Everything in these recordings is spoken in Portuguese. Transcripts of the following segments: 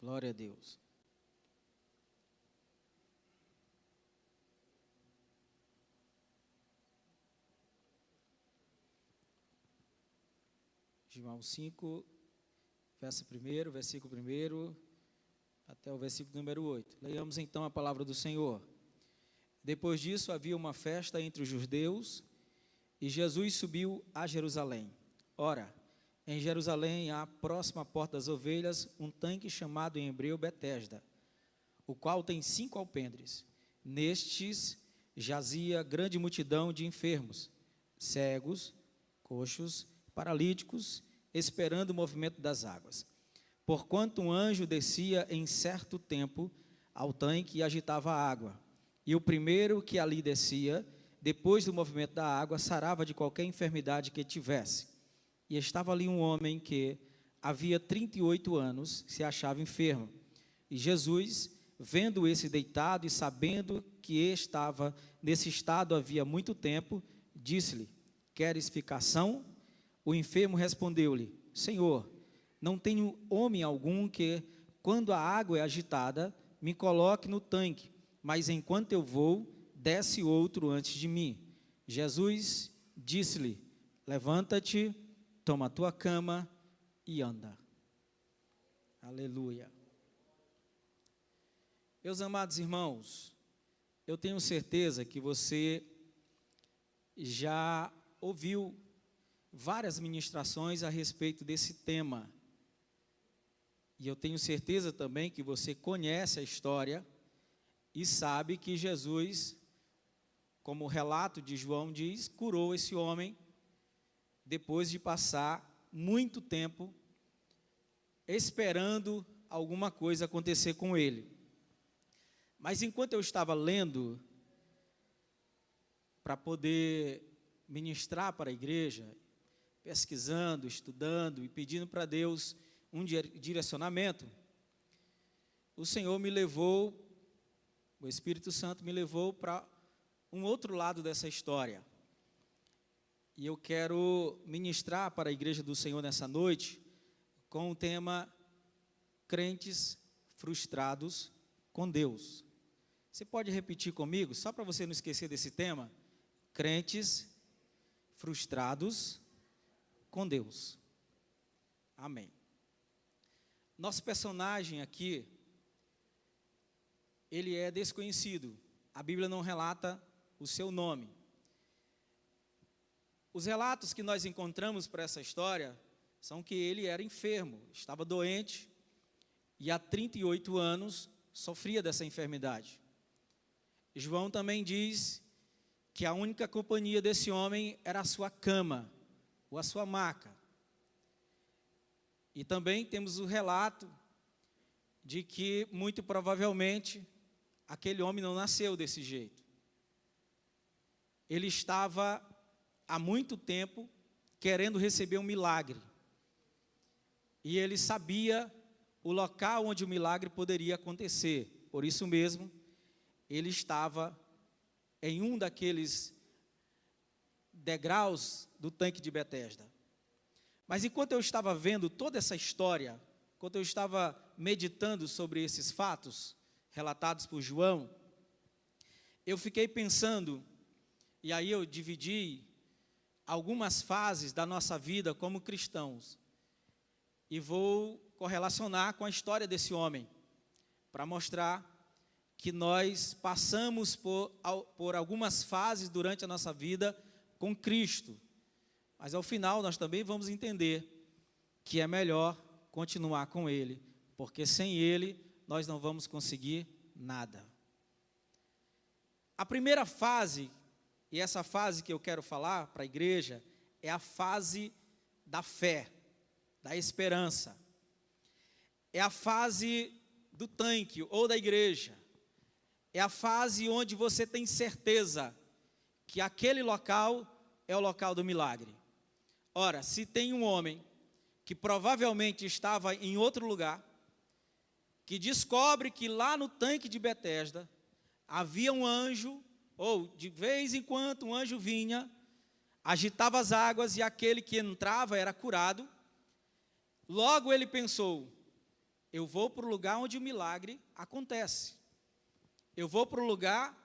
Glória a Deus. João 5, versículo 1, até o versículo número 8. Leiamos então a palavra do Senhor. Depois disso havia uma festa entre os judeus e Jesus subiu a Jerusalém. Ora, em Jerusalém, à próxima porta das ovelhas, um tanque chamado em hebreu Betesda, o qual tem 5 alpendres. Nestes jazia grande multidão de enfermos, cegos, coxos, paralíticos, esperando o movimento das águas. Porquanto um anjo descia em certo tempo ao tanque e agitava a água. E o primeiro que ali descia, depois do movimento da água, sarava de qualquer enfermidade que tivesse. E estava ali um homem que havia 38 anos, se achava enfermo. E Jesus, vendo esse deitado e sabendo que estava nesse estado havia muito tempo, disse-lhe: queres ficar são? O enfermo respondeu-lhe: Senhor, não tenho homem algum que, quando a água é agitada, me coloque no tanque, mas enquanto eu vou, desce outro antes de mim. Jesus disse-lhe: levanta-te, toma a tua cama e anda. Aleluia. Meus amados irmãos, eu tenho certeza que você já ouviu várias ministrações a respeito desse tema. E eu tenho certeza também que você conhece a história e sabe que Jesus, como o relato de João diz, curou esse homem depois de passar muito tempo esperando alguma coisa acontecer com ele. Mas enquanto eu estava lendo para poder ministrar para a igreja, pesquisando, estudando e pedindo para Deus um direcionamento, o Senhor me levou, o Espírito Santo me levou para um outro lado dessa história. E eu quero ministrar para a igreja do Senhor nessa noite com o tema crentes frustrados com Deus. Você pode repetir comigo, só para você não esquecer desse tema? Crentes frustrados com Deus. Amém. Nosso personagem aqui, ele é desconhecido. A Bíblia não relata o seu nome. Os relatos que nós encontramos para essa história são que ele era enfermo, estava doente e há 38 anos sofria dessa enfermidade. João também diz que a única companhia desse homem era a sua cama ou a sua maca. E também temos o relato de que, muito provavelmente, aquele homem não nasceu desse jeito. Ele estava há muito tempo querendo receber um milagre. E ele sabia o local onde o milagre poderia acontecer. Por isso mesmo, ele estava em um daqueles degraus do tanque de Betesda. Mas enquanto eu estava vendo toda essa história, enquanto eu estava meditando sobre esses fatos relatados por João, eu fiquei pensando, e aí eu dividi algumas fases da nossa vida como cristãos, e vou correlacionar com a história desse homem, para mostrar que nós passamos por algumas fases durante a nossa vida com Cristo, mas ao final nós também vamos entender que é melhor continuar com Ele, porque sem Ele nós não vamos conseguir nada. A primeira fase, e essa fase que eu quero falar para a igreja, é a fase da fé, da esperança. É a fase do tanque ou da igreja. É a fase onde você tem certeza que aquele local é o local do milagre. Ora, se tem um homem que provavelmente estava em outro lugar, que descobre que lá no tanque de Betesda havia um anjo, ou de vez em quando um anjo vinha, agitava as águas e aquele que entrava era curado, logo ele pensou: eu vou para o lugar onde o milagre acontece. Eu vou para o lugar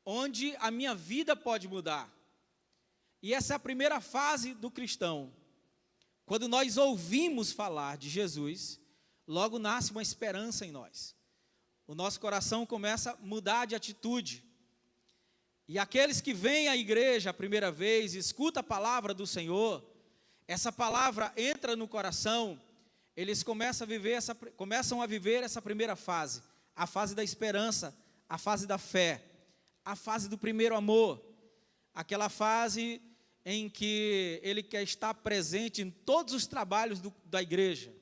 onde a minha vida pode mudar. E essa é a primeira fase do cristão. Quando nós ouvimos falar de Jesus, logo nasce uma esperança em nós. O nosso coração começa a mudar de atitude. E aqueles que vêm à igreja a primeira vez, escutam a palavra do Senhor, essa palavra entra no coração, eles começam a viver essa primeira fase, a fase da esperança, a fase da fé, a fase do primeiro amor, aquela fase em que ele quer estar presente em todos os trabalhos da igreja.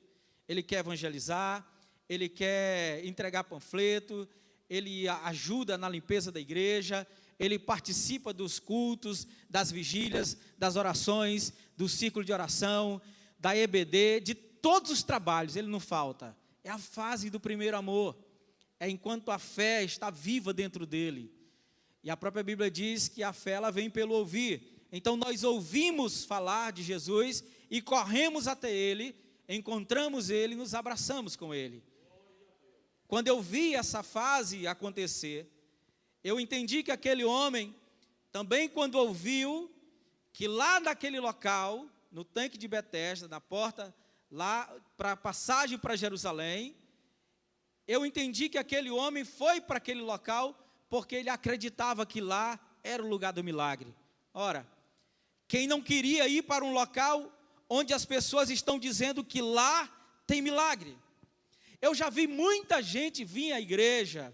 Ele quer evangelizar, ele quer entregar panfleto, ele ajuda na limpeza da igreja, ele participa dos cultos, das vigílias, das orações, do círculo de oração, da EBD, de todos os trabalhos, ele não falta. É a fase do primeiro amor, é enquanto a fé está viva dentro dele. E a própria Bíblia diz que a fé ela vem pelo ouvir. Então nós ouvimos falar de Jesus e corremos até ele, encontramos ele e nos abraçamos com ele. Quando eu vi essa fase acontecer, eu entendi que aquele homem, também quando ouviu que lá naquele local, no tanque de Betesda, na porta, lá para a passagem para Jerusalém, eu entendi que aquele homem foi para aquele local porque ele acreditava que lá era o lugar do milagre. Ora, quem não queria ir para um local onde as pessoas estão dizendo que lá tem milagre? Eu já vi muita gente vir à igreja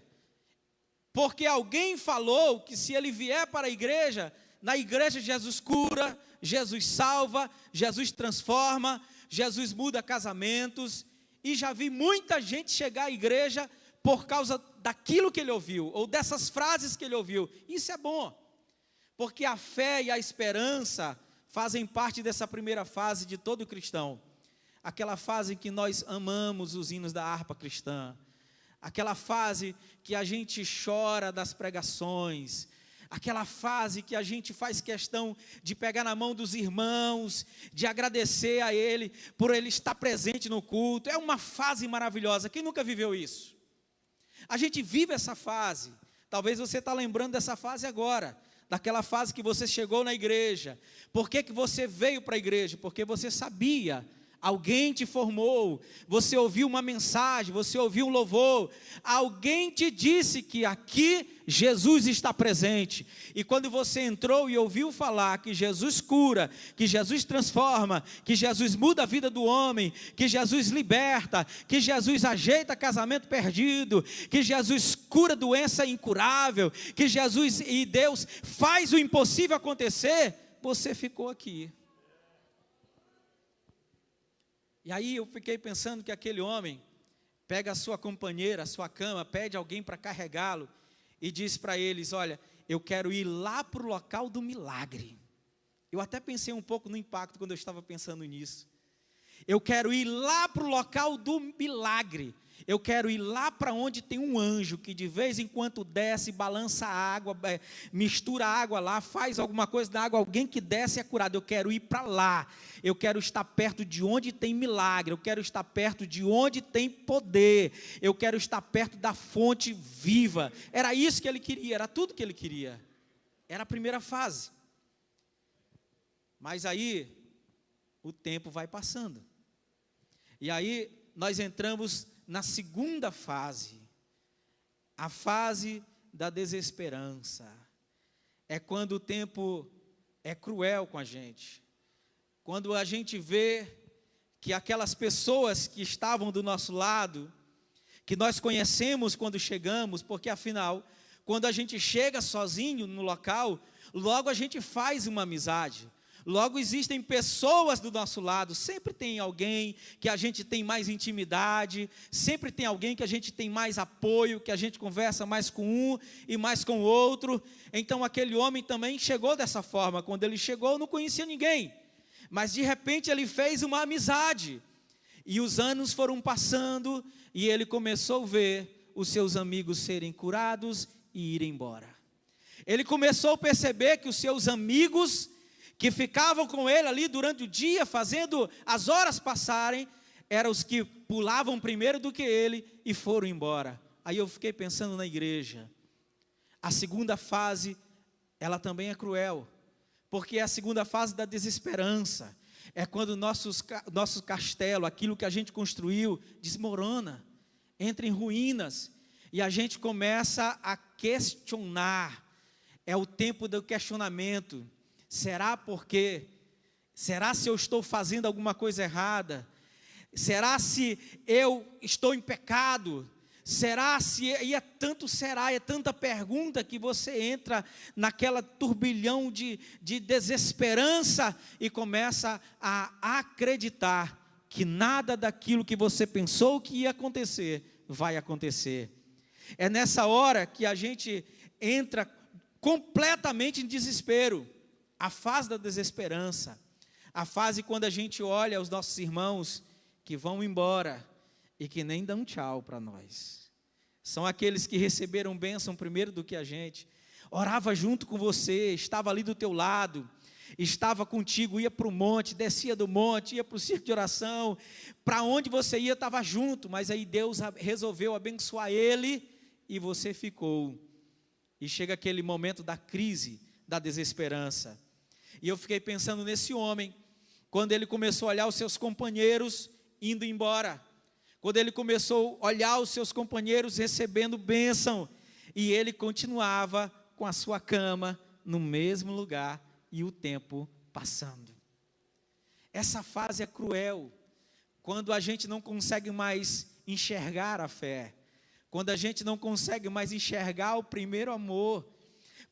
porque alguém falou que se ele vier para a igreja, na igreja Jesus cura, Jesus salva, Jesus transforma, Jesus muda casamentos. E já vi muita gente chegar à igreja por causa daquilo que ele ouviu, ou dessas frases que ele ouviu. Isso é bom, porque a fé e a esperança fazem parte dessa primeira fase de todo cristão. Aquela fase em que nós amamos os hinos da harpa cristã, aquela fase que a gente chora das pregações, aquela fase que a gente faz questão de pegar na mão dos irmãos, de agradecer a ele por ele estar presente no culto. É uma fase maravilhosa. Quem nunca viveu isso? A gente vive essa fase. Talvez você está lembrando dessa fase agora, daquela fase que você chegou na igreja. Por que você veio para a igreja? Porque você sabia, alguém te formou, você ouviu uma mensagem, você ouviu um louvor, alguém te disse que aqui Jesus está presente, e quando você entrou e ouviu falar que Jesus cura, que Jesus transforma, que Jesus muda a vida do homem, que Jesus liberta, que Jesus ajeita casamento perdido, que Jesus cura doença incurável, que Jesus e Deus faz o impossível acontecer, você ficou aqui. E aí eu fiquei pensando que aquele homem pega a sua companheira, a sua cama, pede alguém para carregá-lo e diz para eles: olha, eu quero ir lá para o local do milagre. Eu até pensei um pouco no impacto quando eu estava pensando nisso. Eu quero ir lá para o local do milagre. Eu quero ir lá para onde tem um anjo que de vez em quando desce, balança a água, mistura a água lá, faz alguma coisa na água, alguém que desce é curado. Eu quero ir para lá. Eu quero estar perto de onde tem milagre. Eu quero estar perto de onde tem poder. Eu quero estar perto da fonte viva. Era isso que ele queria, era tudo que ele queria. Era a primeira fase. Mas aí o tempo vai passando. E aí nós entramos na segunda fase, a fase da desesperança. É quando o tempo é cruel com a gente. Quando a gente vê que aquelas pessoas que estavam do nosso lado, que nós conhecemos quando chegamos, porque afinal, quando a gente chega sozinho no local, logo a gente faz uma amizade. Logo existem pessoas do nosso lado, sempre tem alguém que a gente tem mais intimidade, sempre tem alguém que a gente tem mais apoio, que a gente conversa mais com um e mais com o outro. Então aquele homem também chegou dessa forma. Quando ele chegou, não conhecia ninguém, mas de repente ele fez uma amizade, e os anos foram passando, e ele começou a ver os seus amigos serem curados e irem embora. Ele começou a perceber que os seus amigos que ficavam com ele ali durante o dia, fazendo as horas passarem, eram os que pulavam primeiro do que ele e foram embora. Aí eu fiquei pensando na igreja. A segunda fase, ela também é cruel, porque é a segunda fase da desesperança. É quando nosso castelo, aquilo que a gente construiu, desmorona, entra em ruínas, e a gente começa a questionar. É o tempo do questionamento. Será porque? Será se eu estou fazendo alguma coisa errada? Será se eu estou em pecado? Será se, e é tanto será, é tanta pergunta que você entra naquela turbilhão de desesperança e começa a acreditar que nada daquilo que você pensou que ia acontecer, vai acontecer. É nessa hora que a gente entra completamente em desespero, a fase da desesperança, a fase quando a gente olha os nossos irmãos que vão embora e que nem dão tchau para nós. São aqueles que receberam bênção primeiro do que a gente, orava junto com você, estava ali do teu lado, estava contigo, ia para o monte, descia do monte, ia para o circo de oração, para onde você ia estava junto, mas aí Deus resolveu abençoar ele e você ficou. E chega aquele momento da crise, da desesperança. E eu fiquei pensando nesse homem, quando ele começou a olhar os seus companheiros indo embora, quando ele começou a olhar os seus companheiros recebendo bênção, e ele continuava com a sua cama no mesmo lugar, e o tempo passando. Essa fase é cruel, quando a gente não consegue mais enxergar a fé, quando a gente não consegue mais enxergar o primeiro amor,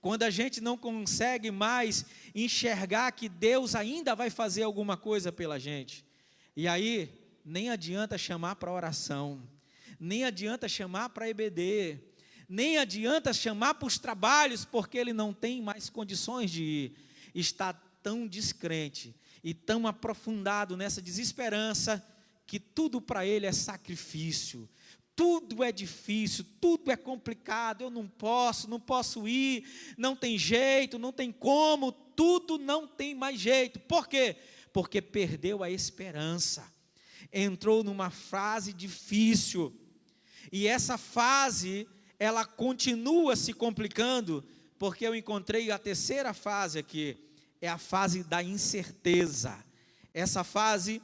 quando a gente não consegue mais enxergar que Deus ainda vai fazer alguma coisa pela gente. E aí, nem adianta chamar para oração, nem adianta chamar para EBD, nem adianta chamar para os trabalhos, porque ele não tem mais condições de ir. Está tão descrente e tão aprofundado nessa desesperança, que tudo para ele é sacrifício. Tudo é difícil, tudo é complicado, eu não posso ir, não tem jeito, não tem como, tudo não tem mais jeito. Por quê? Porque perdeu a esperança, entrou numa fase difícil, e essa fase, ela continua se complicando, porque eu encontrei a terceira fase aqui, é a fase da incerteza. Essa fase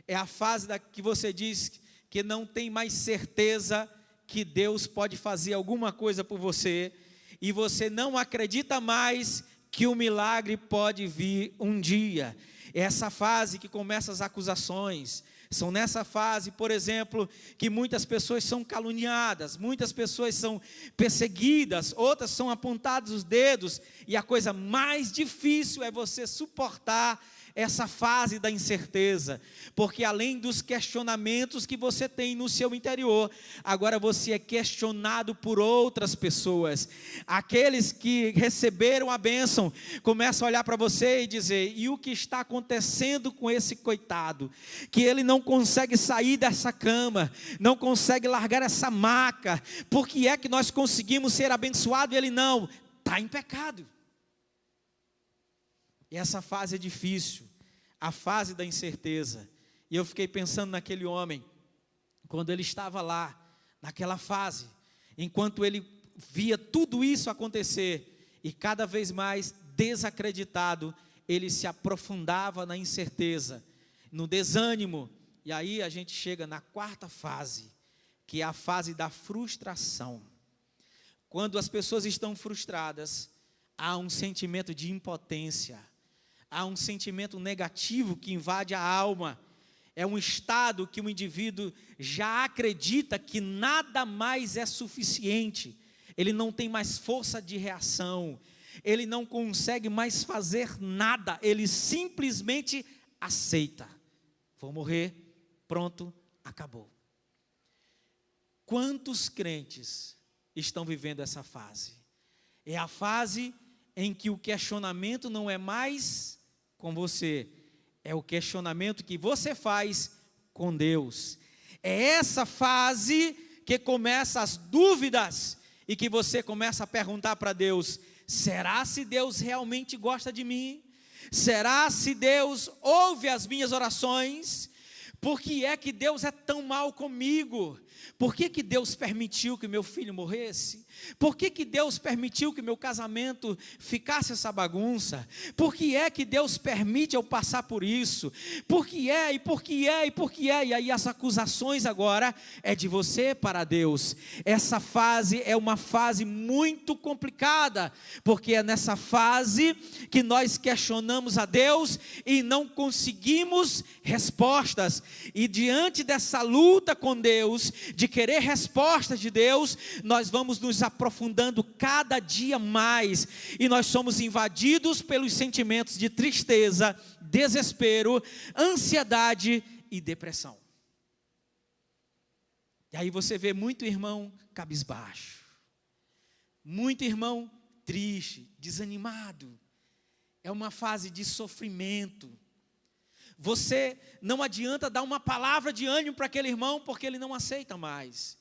é a fase que você diz que não tem mais certeza que Deus pode fazer alguma coisa por você, e você não acredita mais que o milagre pode vir um dia. É essa fase que começa as acusações. São nessa fase, por exemplo, que muitas pessoas são caluniadas, muitas pessoas são perseguidas, outras são apontados os dedos, e a coisa mais difícil é você suportar essa fase da incerteza, porque além dos questionamentos que você tem no seu interior, agora você é questionado por outras pessoas. Aqueles que receberam a bênção começam a olhar para você e dizer: e o que está acontecendo com esse coitado, que ele não consegue sair dessa cama, não consegue largar essa maca, por que é que nós conseguimos ser abençoados e ele não? Está em pecado. E essa fase é difícil, a fase da incerteza. E eu fiquei pensando naquele homem, quando ele estava lá, naquela fase, enquanto ele via tudo isso acontecer, e cada vez mais desacreditado, ele se aprofundava na incerteza, no desânimo. E aí a gente chega na quarta fase, que é a fase da frustração. Quando as pessoas estão frustradas, há um sentimento de impotência, há um sentimento negativo que invade a alma. É um estado que o indivíduo já acredita que nada mais é suficiente, ele não tem mais força de reação, ele não consegue mais fazer nada, ele simplesmente aceita: vou morrer, pronto, acabou. Quantos crentes estão vivendo essa fase? É a fase em que o questionamento não é mais com você, é o questionamento que você faz com Deus. É essa fase que começa as dúvidas, e que você começa a perguntar para Deus: será se Deus realmente gosta de mim? Será se Deus ouve as minhas orações? Por que é que Deus é tão mal comigo? Por que que Deus permitiu que meu filho morresse? Por que que Deus permitiu que meu casamento ficasse essa bagunça? Por que é que Deus permite eu passar por isso? Por que é, e por que é, e por que é? E aí as acusações agora é de você para Deus. Essa fase é uma fase muito complicada, porque é nessa fase que nós questionamos a Deus e não conseguimos respostas. E diante dessa luta com Deus, de querer respostas de Deus, nós vamos nos aprofundando cada dia mais, e nós somos invadidos pelos sentimentos de tristeza, desespero, ansiedade e depressão. E aí você vê muito irmão cabisbaixo, muito irmão triste, desanimado. É uma fase de sofrimento. Você não adianta dar uma palavra de ânimo para aquele irmão, porque ele não aceita mais.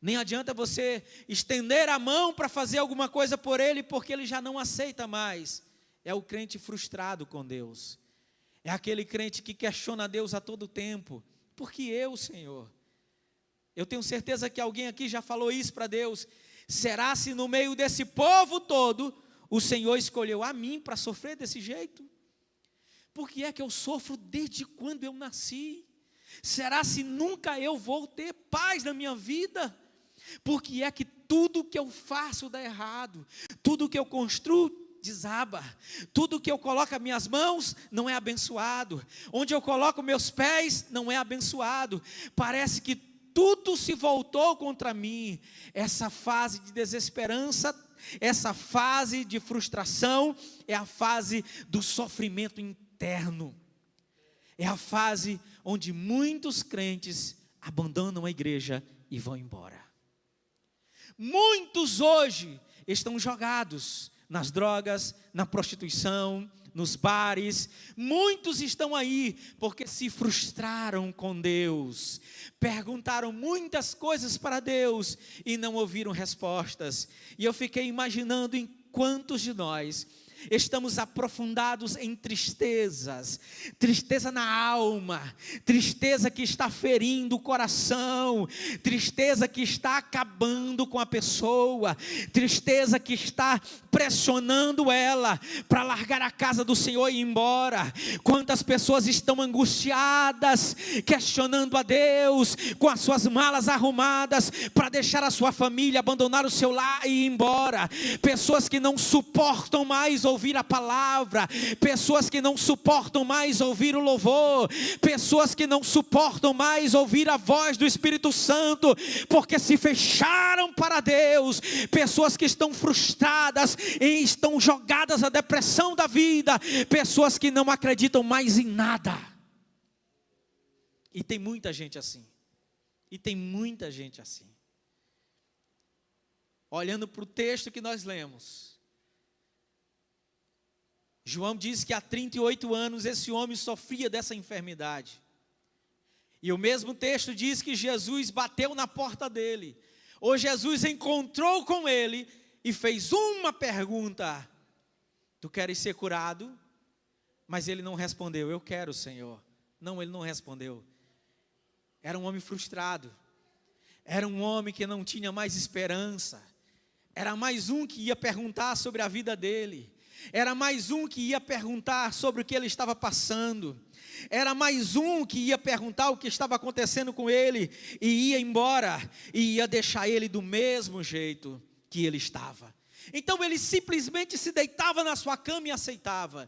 Nem adianta você estender a mão para fazer alguma coisa por ele, porque ele já não aceita mais. É o crente frustrado com Deus. É aquele crente que questiona Deus a todo tempo. Por que eu, Senhor? Eu tenho certeza que alguém aqui já falou isso para Deus. Será se no meio desse povo todo, o Senhor escolheu a mim para sofrer desse jeito? Por que é que eu sofro desde quando eu nasci? Será se nunca eu vou ter paz na minha vida? Por que é que tudo que eu faço dá errado? Tudo que eu construo desaba. Tudo que eu coloco as minhas mãos não é abençoado. Onde eu coloco meus pés não é abençoado. Parece que tudo se voltou contra mim. Essa fase de desesperança, essa fase de frustração, é a fase do sofrimento interno. É a fase onde muitos crentes abandonam a igreja e vão embora. Muitos hoje estão jogados nas drogas, na prostituição, nos bares. Muitos estão aí porque se frustraram com Deus, perguntaram muitas coisas para Deus e não ouviram respostas. E eu fiquei imaginando em quantos de nós estamos aprofundados em tristezas, tristeza na alma, tristeza que está ferindo o coração, tristeza que está acabando com a pessoa, tristeza que está pressionando ela para largar a casa do Senhor e ir embora. Quantas pessoas estão angustiadas, questionando a Deus, com as suas malas arrumadas para deixar a sua família, abandonar o seu lar e ir embora. Pessoas que não suportam mais ouvir a palavra, pessoas que não suportam mais ouvir o louvor, pessoas que não suportam mais ouvir a voz do Espírito Santo, porque se fecharam para Deus, pessoas que estão frustradas e estão jogadas à depressão da vida, pessoas que não acreditam mais em nada. E tem muita gente assim, olhando para o texto que nós lemos, João diz que há 38 anos esse homem sofria dessa enfermidade. E o mesmo texto diz que Jesus bateu na porta dele. Ou Jesus encontrou com ele e fez uma pergunta: tu queres ser curado? Mas ele não respondeu: eu quero, Senhor. Não, ele não respondeu. Era um homem frustrado. Era um homem que não tinha mais esperança. Era mais um que ia perguntar sobre a vida dele. Era mais um que ia perguntar sobre o que ele estava passando. Era mais um que ia perguntar o que estava acontecendo com ele e ia embora, e ia deixar ele do mesmo jeito que ele estava. Então ele simplesmente se deitava na sua cama e aceitava.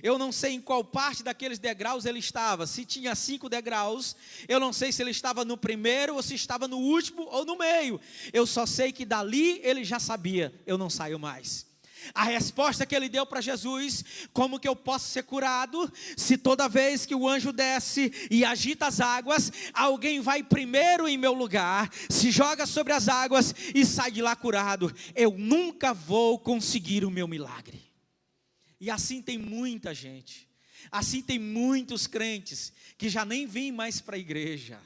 Eu não sei em qual parte daqueles degraus ele estava. Se tinha 5 degraus, eu não sei se ele estava no primeiro, ou se estava no último, ou no meio. Eu só sei que dali ele já sabia: eu não saio mais. A resposta que ele deu para Jesus: como que eu posso ser curado, se toda vez que o anjo desce e agita as águas, alguém vai primeiro em meu lugar, se joga sobre as águas e sai de lá curado? Eu nunca vou conseguir o meu milagre. E assim tem muita gente, assim tem muitos crentes que já nem vêm mais para a igreja,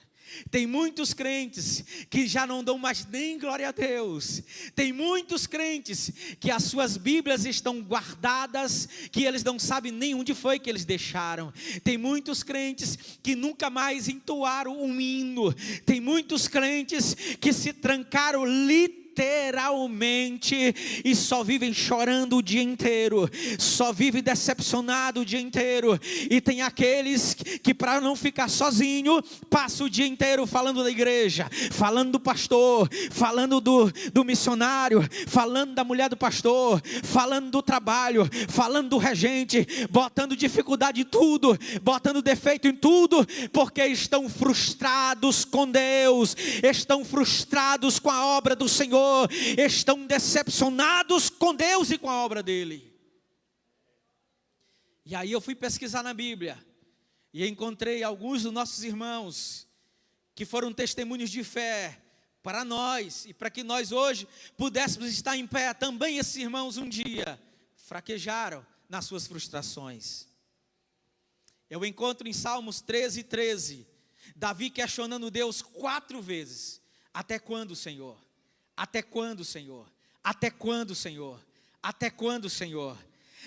Tem muitos crentes que já não dão mais nem glória a Deus. Tem muitos crentes que as suas Bíblias estão guardadas, que eles não sabem nem onde foi que eles deixaram. Tem muitos crentes que nunca mais entoaram um hino. Tem muitos crentes que se trancaram literalmente e só vivem chorando o dia inteiro, só vivem decepcionado o dia inteiro. E tem aqueles que, para não ficar sozinho, passa o dia inteiro falando da igreja, falando do pastor, falando do missionário, falando da mulher do pastor, falando do trabalho, falando do regente, botando dificuldade em tudo, botando defeito em tudo, porque estão frustrados com Deus, estão frustrados com a obra do Senhor, estão decepcionados com Deus e com a obra dele. E aí eu fui pesquisar na Bíblia e encontrei alguns dos nossos irmãos que foram testemunhos de fé para nós e para que nós hoje pudéssemos estar em pé. Também esses irmãos um dia fraquejaram nas suas frustrações. Eu encontro em Salmos 13:13, Davi questionando Deus 4 vezes: até quando, Senhor? Até quando, Senhor? Até quando, Senhor? Até quando, Senhor?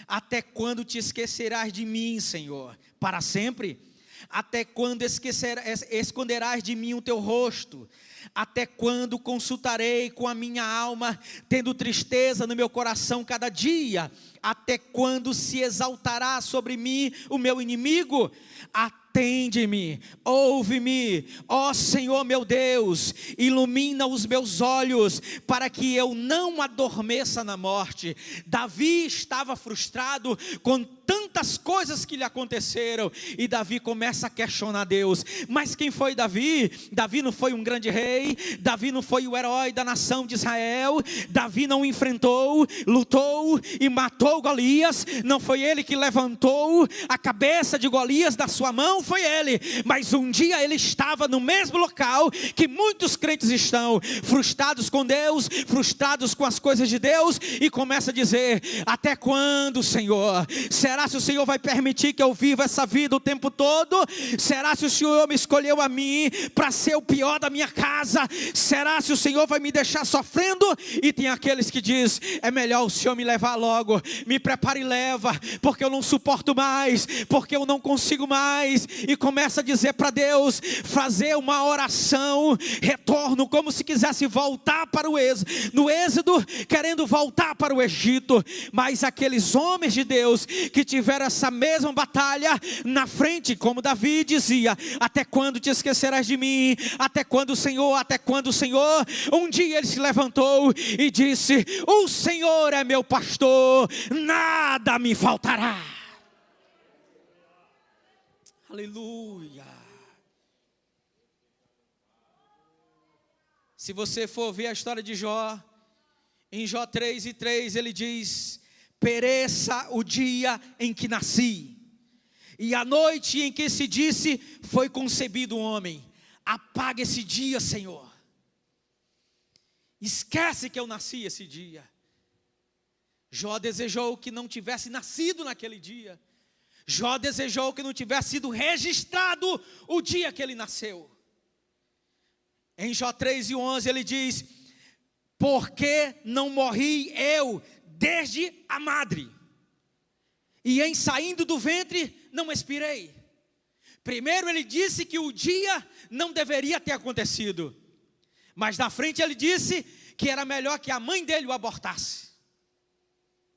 Até quando te esquecerás de mim, Senhor? Para sempre? Até quando esconderás de mim o teu rosto? Até quando consultarei com a minha alma, tendo tristeza no meu coração cada dia? Até quando se exaltará sobre mim o meu inimigo? Atende-me, ouve-me, ó Senhor meu Deus, ilumina os meus olhos, para que eu não adormeça na morte. Davi estava frustrado com tantas coisas que lhe aconteceram, e Davi começa a questionar Deus. Mas quem foi Davi? Davi não foi um grande rei, Davi não foi o herói da nação de Israel, Davi não enfrentou, lutou e matou Golias, não foi ele que levantou a cabeça de Golias da sua mão, foi ele. Mas um dia ele estava no mesmo local que muitos crentes estão, frustrados com Deus, frustrados com as coisas de Deus, e começa a dizer: até quando, Senhor? Será se o Senhor vai permitir que eu viva essa vida o tempo todo? Será se o Senhor me escolheu a mim para ser o pior da minha casa? Será se o Senhor vai me deixar sofrendo? E tem aqueles que diz: é melhor o Senhor me levar logo, me prepare e leva, porque eu não suporto mais, porque eu não consigo mais. E começa a dizer para Deus, fazer uma oração, retorno, como se quisesse voltar para o êxodo, no êxodo, querendo voltar para o Egito. Mas aqueles homens de Deus que tiveram essa mesma batalha na frente, como Davi dizia: até quando te esquecerás de mim? Até quando, Senhor? Até quando, Senhor? Um dia ele se levantou e disse: o Senhor é meu pastor, nada me faltará. Aleluia. Se você for ver a história de Jó, em Jó 3:3 ele diz: pereça o dia em que nasci, e a noite em que se disse foi concebido o homem. Apaga esse dia, Senhor. Esquece que eu nasci esse dia. Jó desejou que não tivesse nascido naquele dia. Jó desejou que não tivesse sido registrado o dia que ele nasceu. Em Jó 3:11 ele diz: porque não morri eu desde a madre, e em saindo do ventre não expirei. Primeiro ele disse que o dia não deveria ter acontecido, mas na frente ele disse que era melhor que a mãe dele o abortasse,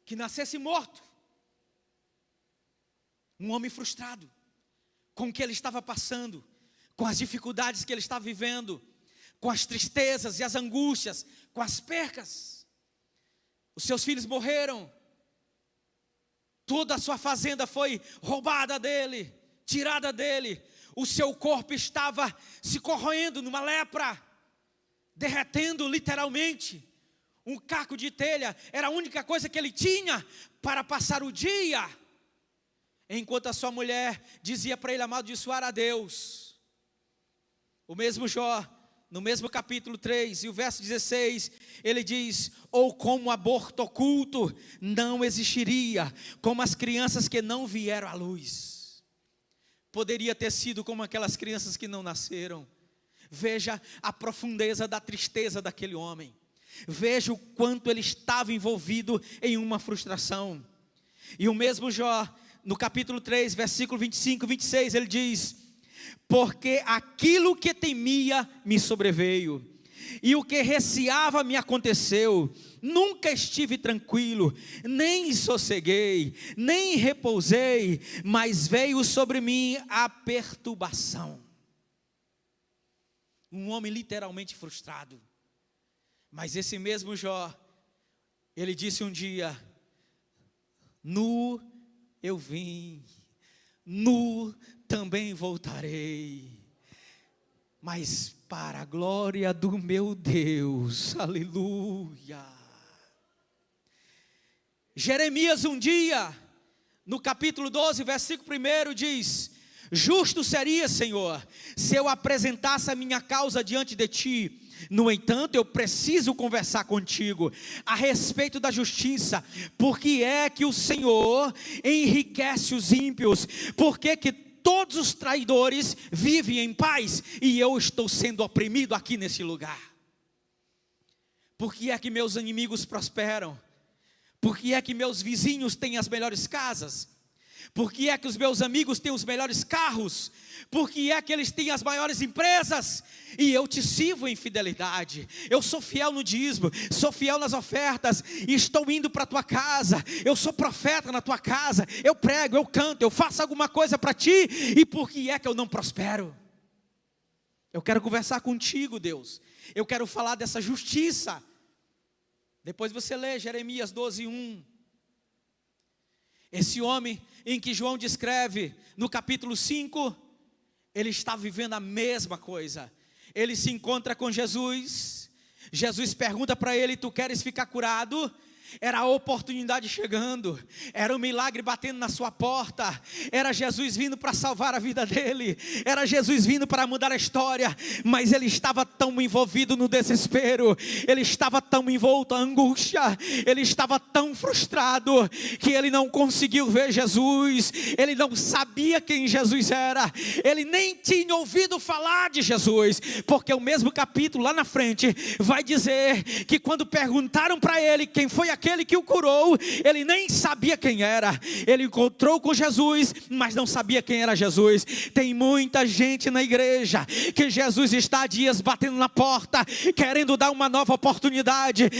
que nascesse morto. Um homem frustrado com o que ele estava passando, com as dificuldades que ele estava vivendo, com as tristezas e as angústias, com as percas. Os seus filhos morreram, toda a sua fazenda foi roubada dele, tirada dele. O seu corpo estava se corroendo numa lepra, derretendo literalmente. Um caco de telha era a única coisa que ele tinha para passar o dia, enquanto a sua mulher dizia para ele amaldiçoar a Deus. O mesmo Jó, no mesmo capítulo 3 e o verso 16, ele diz: ou como aborto oculto não existiria, como as crianças que não vieram à luz. Poderia ter sido como aquelas crianças que não nasceram, Veja a profundeza da tristeza daquele homem. Veja o quanto ele estava envolvido em uma frustração. E o mesmo Jó, no capítulo 3, versículo 25 e 26, ele diz: porque aquilo que temia me sobreveio, e o que receava me aconteceu. Nunca estive tranquilo, nem sosseguei, nem repousei, mas veio sobre mim a perturbação. Um homem literalmente frustrado. Mas esse mesmo Jó, ele disse um dia: nu eu vim, nu também voltarei, mas para a glória do meu Deus. Aleluia. Jeremias um dia, no capítulo 12, versículo 1, diz: justo seria, Senhor, se eu apresentasse a minha causa diante de ti. No entanto, eu preciso conversar contigo a respeito da justiça. Porque é que o Senhor enriquece os ímpios? Porque que todos os traidores vivem em paz e eu estou sendo oprimido aqui nesse lugar? Por que é que meus inimigos prosperam? Por que é que meus vizinhos têm as melhores casas? Por que é que os meus amigos têm os melhores carros? Por que é que eles têm as maiores empresas? E eu te sirvo em fidelidade. Eu sou fiel no dízimo, sou fiel nas ofertas, e estou indo para a tua casa. Eu sou profeta na tua casa, eu prego, eu canto, eu faço alguma coisa para ti. E por que é que eu não prospero? Eu quero conversar contigo, Deus. Eu quero falar dessa justiça. Depois você lê Jeremias 12, 1. Esse homem em que João descreve no capítulo 5, ele está vivendo a mesma coisa. Ele se encontra com Jesus. Jesus pergunta para ele: tu queres ficar curado? Era a oportunidade chegando, era um milagre batendo na sua porta, era Jesus vindo para salvar a vida dele, era Jesus vindo para mudar a história, mas ele estava tão envolvido no desespero, ele estava tão envolto à angústia, ele estava tão frustrado, que ele não conseguiu ver Jesus, ele não sabia quem Jesus era, ele nem tinha ouvido falar de Jesus, porque o mesmo capítulo lá na frente vai dizer que quando perguntaram para ele quem foi aquele que o curou, ele nem sabia quem era. Ele encontrou com Jesus, mas não sabia quem era Jesus. Tem muita gente na igreja que Jesus está há dias batendo na porta, querendo dar uma nova oportunidade,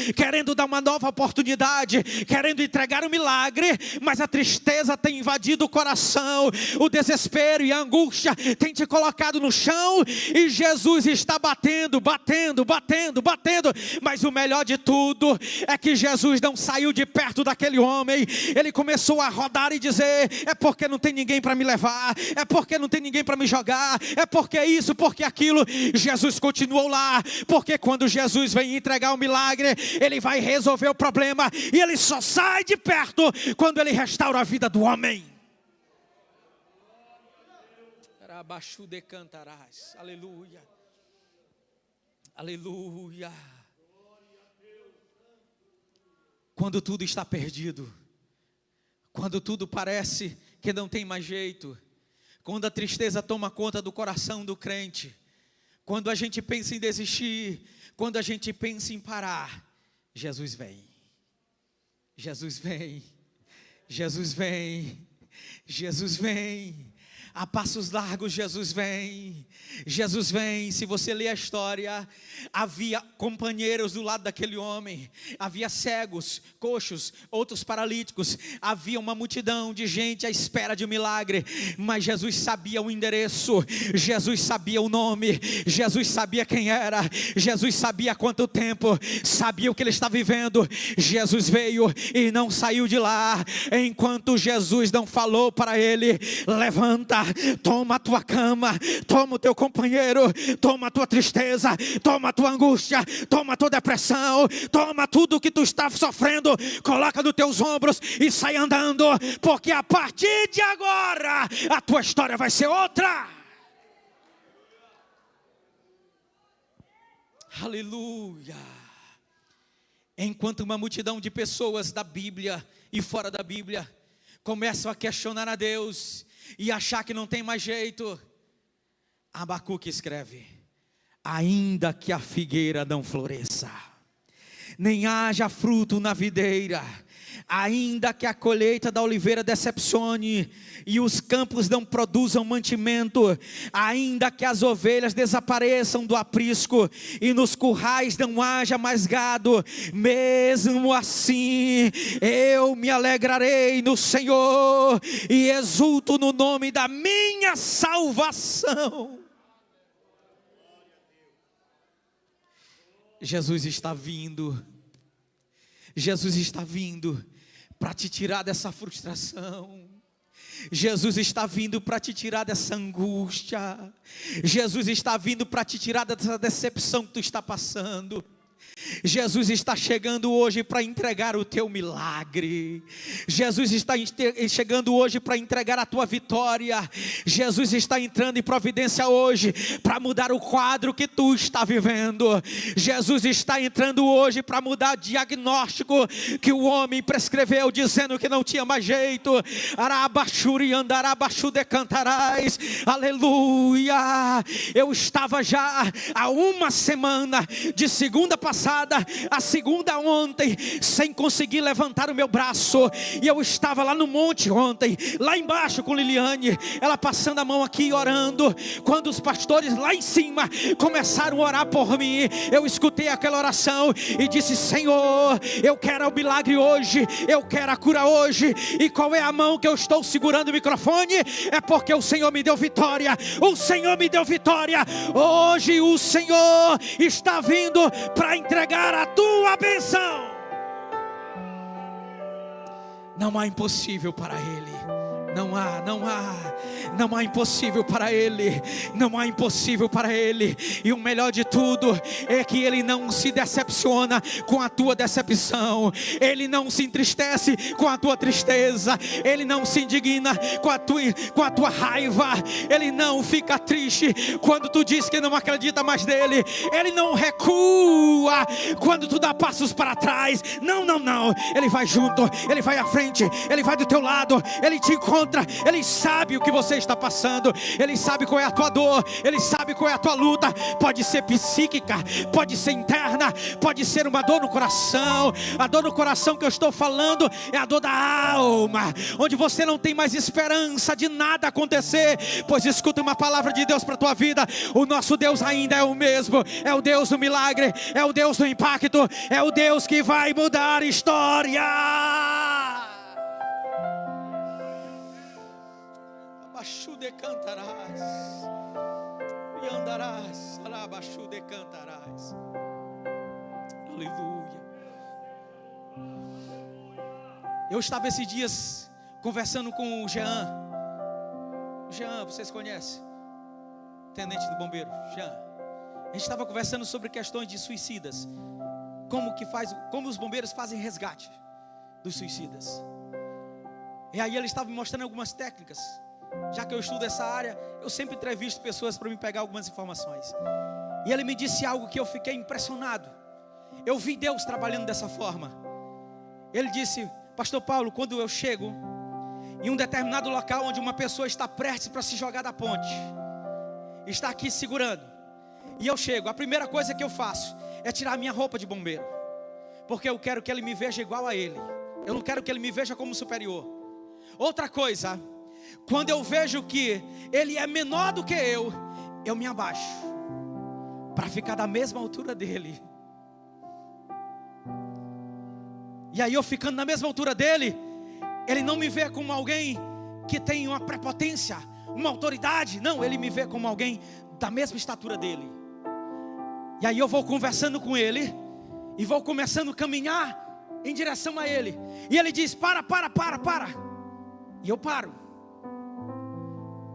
querendo entregar um milagre, mas a tristeza tem invadido o coração, o desespero e a angústia tem te colocado no chão, e Jesus está batendo, mas o melhor de tudo é que Jesus não saiu de perto daquele homem. Ele começou a rodar e dizer: é porque não tem ninguém para me levar, é porque não tem ninguém para me jogar, é porque isso, porque aquilo. Jesus continuou lá, porque quando Jesus vem entregar o milagre, ele vai resolver o problema, e ele só sai de perto quando ele restaura a vida do homem. Abaixo de cantarás, aleluia, aleluia. Quando tudo está perdido, quando tudo parece que não tem mais jeito, quando a tristeza toma conta do coração do crente, quando a gente pensa em desistir, quando a gente pensa em parar, Jesus vem, Jesus vem, Jesus vem, Jesus vem. A passos largos Jesus vem, Jesus vem. Se você ler a história, havia companheiros do lado daquele homem, havia cegos, coxos, outros paralíticos, havia uma multidão de gente à espera de um milagre, mas Jesus sabia o endereço, Jesus sabia o nome, Jesus sabia quem era, Jesus sabia quanto tempo, sabia o que ele estava vivendo. Jesus veio e não saiu de lá, enquanto Jesus não falou para ele: levanta, toma a tua cama, toma o teu companheiro, toma a tua tristeza, toma a tua angústia, toma a tua depressão, toma tudo que tu está sofrendo, coloca nos teus ombros e sai andando, porque a partir de agora a tua história vai ser outra. Aleluia. Enquanto uma multidão de pessoas da Bíblia e fora da Bíblia começam a questionar a Deus e achar que não tem mais jeito, Abacuque escreve: ainda que a figueira não floresça, nem haja fruto na videira, ainda que a colheita da oliveira decepcione, e os campos não produzam mantimento, ainda que as ovelhas desapareçam do aprisco, e nos currais não haja mais gado, mesmo assim, eu me alegrarei no Senhor, e exulto no nome da minha salvação. Jesus está vindo. Jesus está vindo para te tirar dessa frustração. Jesus está vindo para te tirar dessa angústia. Jesus está vindo para te tirar dessa decepção que tu está passando. Jesus está chegando hoje para entregar o teu milagre. Jesus está chegando hoje para entregar a tua vitória. Jesus está entrando em providência hoje para mudar o quadro que tu está vivendo. Jesus está entrando hoje para mudar o diagnóstico que o homem prescreveu, dizendo que não tinha mais jeito. Arabaxuri andarabaxu decantarás. Aleluia. Eu estava já há uma semana, de segunda passada a segunda ontem, sem conseguir levantar o meu braço, e eu estava lá no monte ontem, lá embaixo com Liliane, ela passando a mão aqui orando, quando os pastores lá em cima começaram a orar por mim, eu escutei aquela oração e disse: Senhor, eu quero o milagre hoje, eu quero a cura hoje. E qual é a mão que eu estou segurando o microfone? É porque o Senhor me deu vitória. O Senhor me deu vitória. Hoje o Senhor está vindo para entregar a tua bênção. Não há impossível para Ele. Não há impossível para Ele, não há impossível para Ele. E o melhor de tudo é que Ele não se decepciona com a tua decepção, Ele não se entristece com a tua tristeza, Ele não se indigna com a tua raiva, Ele não fica triste quando tu diz que não acredita mais nele, Ele não recua quando tu dá passos para trás. Não, Ele vai junto, Ele vai à frente, Ele vai do teu lado, Ele te encontra. Ele sabe o que você está passando, Ele sabe qual é a tua dor, Ele sabe qual é a tua luta. Pode ser psíquica, pode ser interna, pode ser uma dor no coração. A dor no coração que eu estou falando é a dor da alma, onde você não tem mais esperança de nada acontecer. Pois escuta uma palavra de Deus para a tua vida: o nosso Deus ainda é o mesmo, é o Deus do milagre, é o Deus do impacto, é o Deus que vai mudar a história. Abaixo de cantarás, e andarás, abaixo de cantarás. Aleluia. Eu estava esses dias conversando com o Jean. O Jean, vocês conhecem? Tenente do bombeiro, Jean. A gente estava conversando sobre questões de suicidas. Como os bombeiros fazem resgate dos suicidas. E aí ele estava me mostrando algumas técnicas. Já que eu estudo essa área, eu sempre entrevisto pessoas para me pegar algumas informações. E ele me disse algo que eu fiquei impressionado. Eu vi Deus trabalhando dessa forma. Ele disse: Pastor Paulo, quando eu chego em um determinado local onde uma pessoa está prestes para se jogar da ponte, está aqui segurando, e eu chego, a primeira coisa que eu faço é tirar a minha roupa de bombeiro, porque eu quero que ele me veja igual a ele. Eu não quero que ele me veja como superior. Outra coisa, quando eu vejo que ele é menor do que eu me abaixo para ficar da mesma altura dele. E aí eu ficando na mesma altura dele, ele não me vê como alguém que tem uma prepotência, uma autoridade. Não, ele me vê como alguém da mesma estatura dele. E aí eu vou conversando com ele e vou começando a caminhar em direção a ele. E ele diz: para. E eu paro.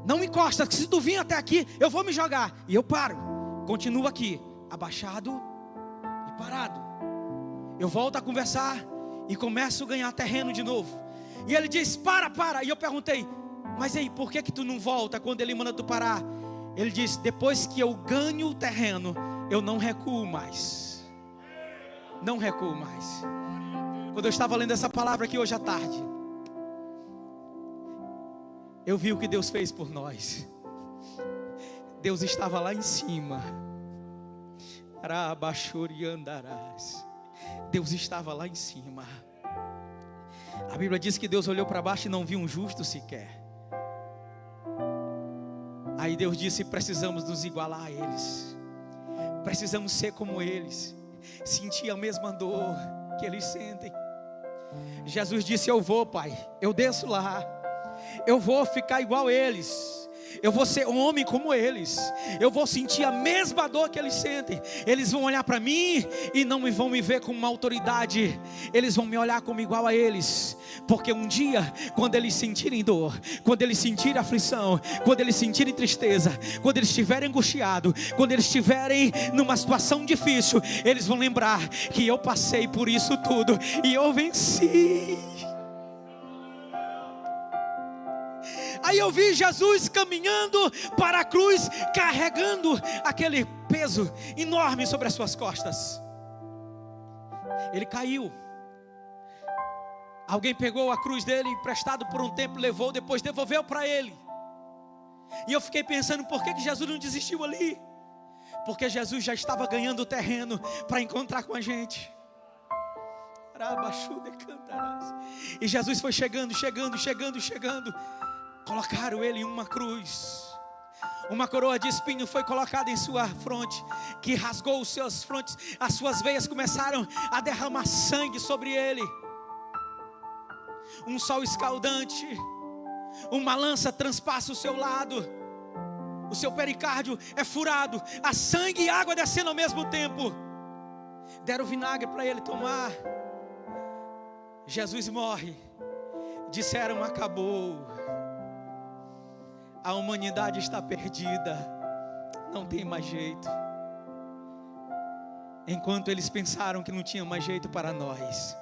Não encosta, que se tu vir até aqui, eu vou me jogar. E eu paro, continuo aqui, abaixado e parado. Eu volto a conversar e começo a ganhar terreno de novo. E ele diz: para. E eu perguntei: mas aí, por que tu não volta quando ele manda tu parar? Ele diz: depois que eu ganho o terreno, eu não recuo mais. Não recuo mais. Quando eu estava lendo essa palavra aqui hoje à tarde, eu vi o que Deus fez por nós. Deus estava lá em cima, Deus estava lá em cima. A Bíblia diz que Deus olhou para baixo e não viu um justo sequer. Aí Deus disse: precisamos nos igualar a eles, precisamos ser como eles, sentir a mesma dor que eles sentem. Jesus disse: eu vou, Pai, eu desço lá, eu vou ficar igual a eles, eu vou ser homem como eles, eu vou sentir a mesma dor que eles sentem. Eles vão olhar para mim e não vão me ver como uma autoridade, eles vão me olhar como igual a eles. Porque um dia, quando eles sentirem dor, quando eles sentirem aflição, quando eles sentirem tristeza, quando eles estiverem angustiados, quando eles estiverem numa situação difícil, eles vão lembrar que eu passei por isso tudo e eu venci. Aí eu vi Jesus caminhando para a cruz, carregando aquele peso enorme sobre as suas costas. Ele caiu. Alguém pegou a cruz dele, emprestado por um tempo, levou, depois devolveu para ele. E eu fiquei pensando, por que Jesus não desistiu ali? Porque Jesus já estava ganhando o terreno para encontrar com a gente. E Jesus foi chegando. Colocaram ele em uma cruz. Uma coroa de espinho foi colocada em sua fronte, que rasgou os seus frontes. As suas veias começaram a derramar sangue sobre ele. Um sol escaldante, uma lança transpassa o seu lado, o seu pericárdio é furado, há sangue e água descendo ao mesmo tempo. Deram vinagre para ele tomar. Jesus morre. Disseram: acabou. A humanidade está perdida, não tem mais jeito. Enquanto eles pensaram que não tinha mais jeito para nós,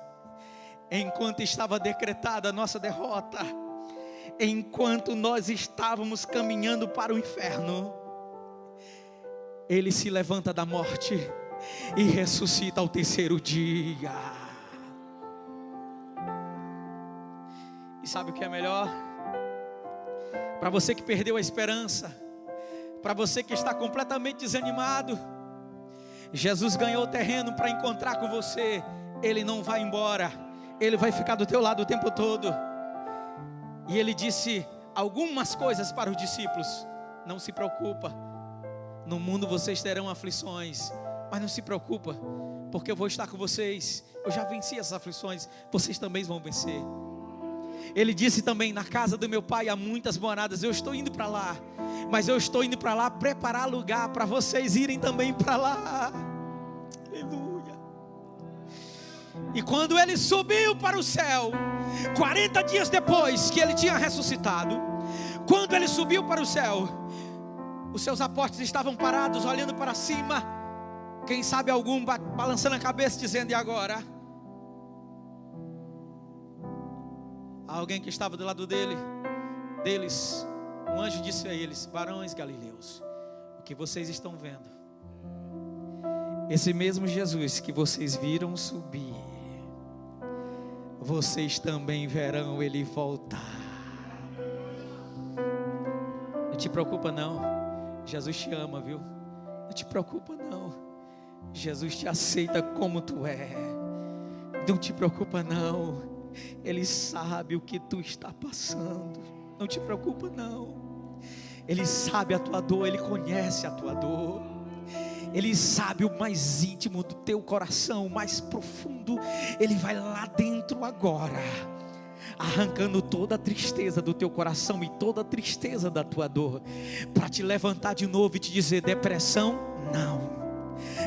enquanto estava decretada a nossa derrota, enquanto nós estávamos caminhando para o inferno, Ele se levanta da morte e ressuscita ao terceiro dia. E sabe o que é melhor? Para você que perdeu a esperança, para você que está completamente desanimado, Jesus ganhou o terreno para encontrar com você. Ele não vai embora, Ele vai ficar do teu lado o tempo todo. E Ele disse algumas coisas para os discípulos: não se preocupa, no mundo vocês terão aflições, mas não se preocupa, porque eu vou estar com vocês. Eu já venci essas aflições, vocês também vão vencer. Ele disse também: na casa do meu pai há muitas moradas, eu estou indo para lá, mas eu estou indo para lá preparar lugar para vocês irem também para lá. Aleluia. E quando ele subiu para o céu, 40 dias depois que ele tinha ressuscitado, quando ele subiu para o céu, os seus apóstolos estavam parados olhando para cima. Quem sabe algum balançando a cabeça dizendo: e agora? Alguém que estava do lado deles, um anjo disse a eles: varões galileus, o que vocês estão vendo? Esse mesmo Jesus que vocês viram subir, vocês também verão Ele voltar. Não te preocupa não, Jesus te ama, viu? Não te preocupa não, Jesus te aceita como tu é. Não te preocupa não, Ele sabe o que tu está passando. Não te preocupa não, Ele sabe a tua dor, Ele conhece a tua dor, Ele sabe o mais íntimo do teu coração, o mais profundo. Ele vai lá dentro agora, arrancando toda a tristeza do teu coração e toda a tristeza da tua dor, para te levantar de novo e te dizer: depressão não,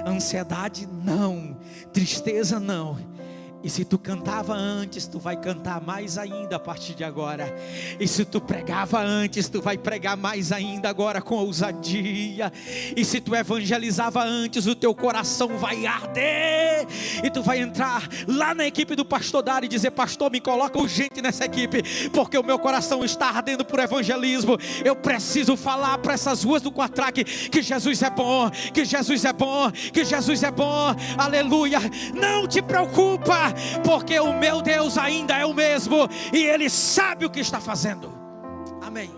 ansiedade não, tristeza não. E se tu cantava antes, tu vai cantar mais ainda a partir de agora. E se tu pregava antes, tu vai pregar mais ainda agora com ousadia. E se tu evangelizava antes, o teu coração vai arder. E tu vai entrar lá na equipe do pastor Dário e dizer: pastor, me coloca urgente nessa equipe, porque o meu coração está ardendo por evangelismo. Eu preciso falar para essas ruas do Quatraque que Jesus é bom, que Jesus é bom, que Jesus é bom. Aleluia. Não te preocupa, porque o meu Deus ainda é o mesmo, e Ele sabe o que está fazendo. Amém.